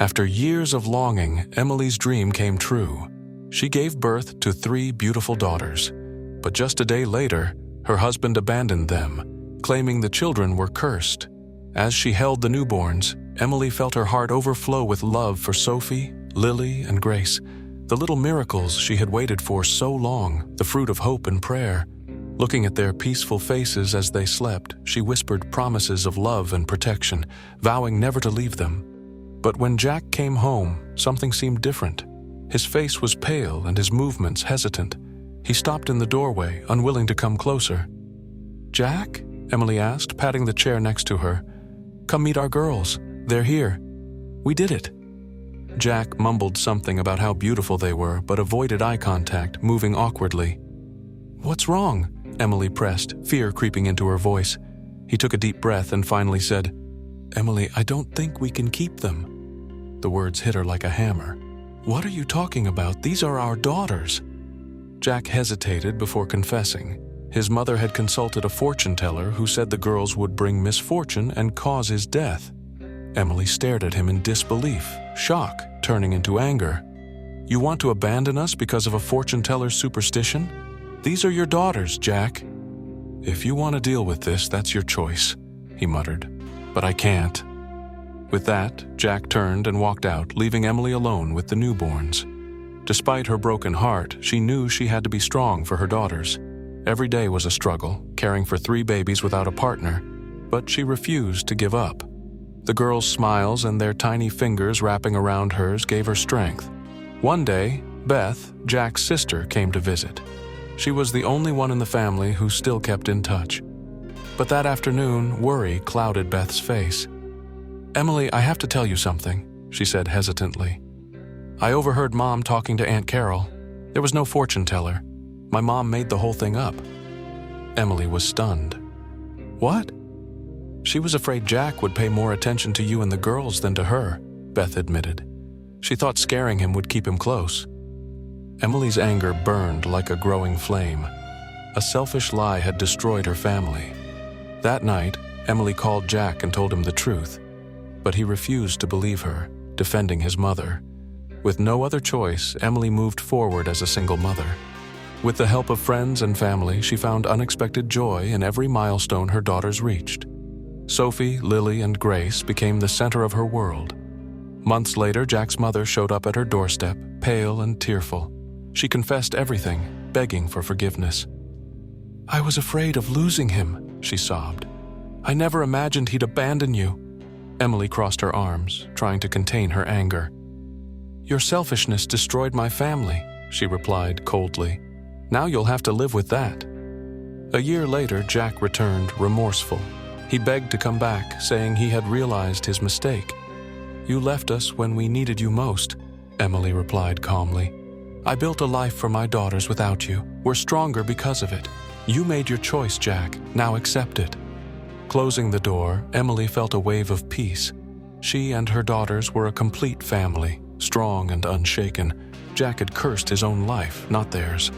After years of longing, Emily's dream came true. She gave birth to 3 beautiful daughters. But just a day later, her husband abandoned them, claiming the children were cursed. As she held the newborns, Emily felt her heart overflow with love for Sophie, Lily, and Grace, the little miracles she had waited for so long, the fruit of hope and prayer. Looking at their peaceful faces as they slept, she whispered promises of love and protection, vowing never to leave them. But when Jack came home, something seemed different. His face was pale and his movements hesitant. He stopped in the doorway, unwilling to come closer. "Jack?" Emily asked, patting the chair next to her. "Come meet our girls. They're here. We did it." Jack mumbled something about how beautiful they were, but avoided eye contact, moving awkwardly. "What's wrong?" Emily pressed, fear creeping into her voice. He took a deep breath and finally said, "Emily, I don't think we can keep them." The words hit her like a hammer. "What are you talking about? These are our daughters." Jack hesitated before confessing. His mother had consulted a fortune teller who said the girls would bring misfortune and cause his death. Emily stared at him in disbelief, shock turning into anger. "You want to abandon us because of a fortune teller's superstition? These are your daughters, Jack." "If you want to deal with this, that's your choice," he muttered. "But I can't." With that, Jack turned and walked out, leaving Emily alone with the newborns. Despite her broken heart, she knew she had to be strong for her daughters. Every day was a struggle, caring for 3 babies without a partner, but she refused to give up. The girls' smiles and their tiny fingers wrapping around hers gave her strength. One day, Beth, Jack's sister, came to visit. She was the only one in the family who still kept in touch. But that afternoon, worry clouded Beth's face. "Emily, I have to tell you something," she said hesitantly. "I overheard Mom talking to Aunt Carol. There was no fortune teller. My mom made the whole thing up." Emily was stunned. "What?" "She was afraid Jack would pay more attention to you and the girls than to her," Beth admitted. "She thought scaring him would keep him close." Emily's anger burned like a growing flame. A selfish lie had destroyed her family. That night, Emily called Jack and told him the truth. But he refused to believe her, defending his mother. With no other choice, Emily moved forward as a single mother. With the help of friends and family, she found unexpected joy in every milestone her daughters reached. Sophie, Lily, and Grace became the center of her world. Months later, Jack's mother showed up at her doorstep, pale and tearful. She confessed everything, begging for forgiveness. "I was afraid of losing him," she sobbed. "I never imagined he'd abandon you." Emily crossed her arms, trying to contain her anger. "Your selfishness destroyed my family," she replied coldly. "Now you'll have to live with that." A year later, Jack returned, remorseful. He begged to come back, saying he had realized his mistake. "You left us when we needed you most," Emily replied calmly. "I built a life for my daughters without you. We're stronger because of it. You made your choice, Jack. Now accept it." Closing the door, Emily felt a wave of peace. She and her daughters were a complete family, strong and unshaken. Jack had cursed his own life, not theirs.